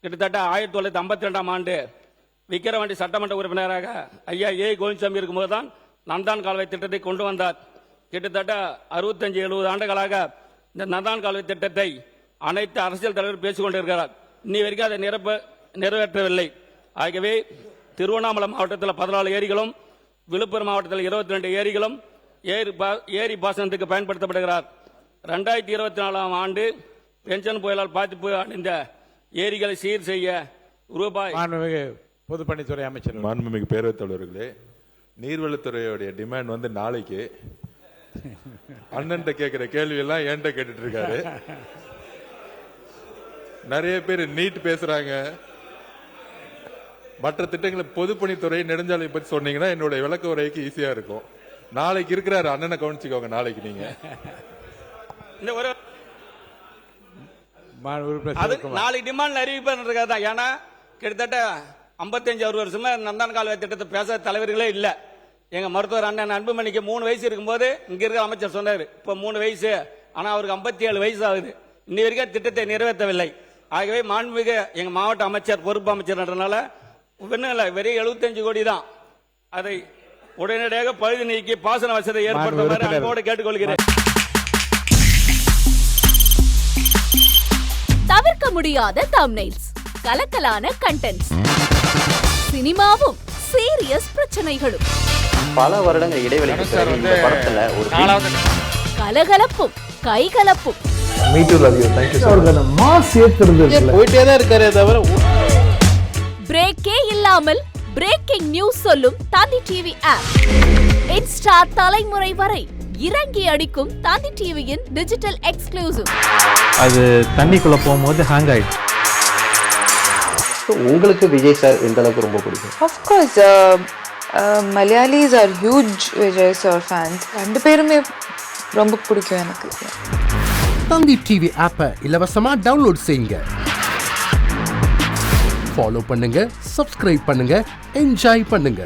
கிட்டத்தட்ட 1952ஆம் ஆண்டு விக்கிரவாண்டி சட்டமன்ற உறுப்பினராக ஐயா ஏ கோவிந்தசாமி இருக்கும்போது தான் நந்தான் கால்வாய் திட்டத்தை கொண்டு வந்தார். கிட்டத்தட்ட 65-70 ஆண்டுகளாக இந்த நந்தான் கால்வாய் திட்டத்தை அனைத்து அரசியல் தலைவர்கள் பேசிக் கொண்டிருக்கிறார். இன்னி வரைக்கும் அதை நிறைவேற்றவில்லை. ஆகவே திருவண்ணாமலை மாவட்டத்தில் 14 ஏரிகளும், விழுப்புரம் மாவட்டத்தில் 22 ஏரிகளும் ஏரி பாசனத்துக்கு பயன்படுத்தப்படுகிறார். 2024ஆம் ஆண்டு பென்ஷன் புயலால் பாதிப்பு அடைந்த ஏரிகளை சீர் செய்ய ரூபாய் பொதுப்பணித்துறை அமைச்சர் மாண்புமிகு பேரவைத் தலைவர்களே, நீர்வளத்துறையுடைய டிமாண்ட் வந்து நாளைக்கு அண்ணன் கேட்கிற கேள்வி எல்லாம் என்கிட்ட கேட்டுட்டு இருக்காரு. நிறைய பேர் நீட் பேசுறாங்க. மற்ற திட்டங்களை பொதுப்பணித்துறை நெடுஞ்சாலை பத்தி சொன்னீங்கன்னா என்னோட விளக்க உரைக்கு ஈஸியா இருக்கும். நாளைக்கு இருக்கிறாரு அண்ணனை கவனிச்சுக்கோங்க. நாளைக்கு நீங்க நாளைக்கு டிமாண்ட் அறிவிப்பா. ஏன்னா கிட்டத்தட்ட 55-60 வருஷமா நந்தான் கால்வாய் திட்டத்தை பேச தலைவர்களே இல்ல. எங்க மருத்துவர் அண்ணன் அன்புமணிக்கு 3 வயசு இருக்கும்போது இங்க இருக்கிற அமைச்சர் சொன்னாரு, இப்ப 3 வயசு, ஆனா அவருக்கு 57 வயசு ஆகுது. இன்னி வரைக்கும் திட்டத்தை நிறைவேற்றவில்லை. ஆகவே மாண்புமிகு எங்க மாவட்ட அமைச்சர் பொறுப்பு அமைச்சர்ன்றனால வெறும் 75 கோடி தான். அதை உடனடியாக பழுது நீக்கி பாசன வசதி ஏற்படுத்துமாறு அன்போடு கேட்டுக்கொள்கிறேன். தவிர்க்க முடியாத தம்ப்நெயில்ஸ், கலக்கலான கண்டென்ட்ஸ், சினிமாவும் சீரியஸ் பிரச்சனைகளும், பல வருடங்கள் இடைவெளிக்கு பிறகு இந்த படத்துல ஒரு கலகலப்பும் கைகலப்பும், போயிட்டே தான் இருக்காரே தவிர பிரேக்கே இல்லாமல் பிரேக்கிங் நியூஸ் சொல்லும் தந்தி டிவி ஆப். இன்ஸ்டா தலைமுறை வரை இறங்கி அடிக்கும் தந்தி டிவியின் டிஜிட்டல் எக்ஸ்க்ளூசிவ். அது தண்ணிக்குள்ள போகும்போது ஹேங் ஆயிடுச்சு. உங்களுக்கு விஜய் சார் எந்த அளவுக்கு ரொம்ப பிடிக்கும்? Of course, Malayalis are huge Vijay sir fans. ரெண்டு பேருமே ரொம்ப பிடிக்கும் எனக்கு. தந்தி டிவி ஆப்பை இலவசமா டவுன்லோட் செய்யுங்க. ஃபாலோ பண்ணுங்க, சப்ஸ்கிரைப் பண்ணுங்க, என்ஜாய் பண்ணுங்க.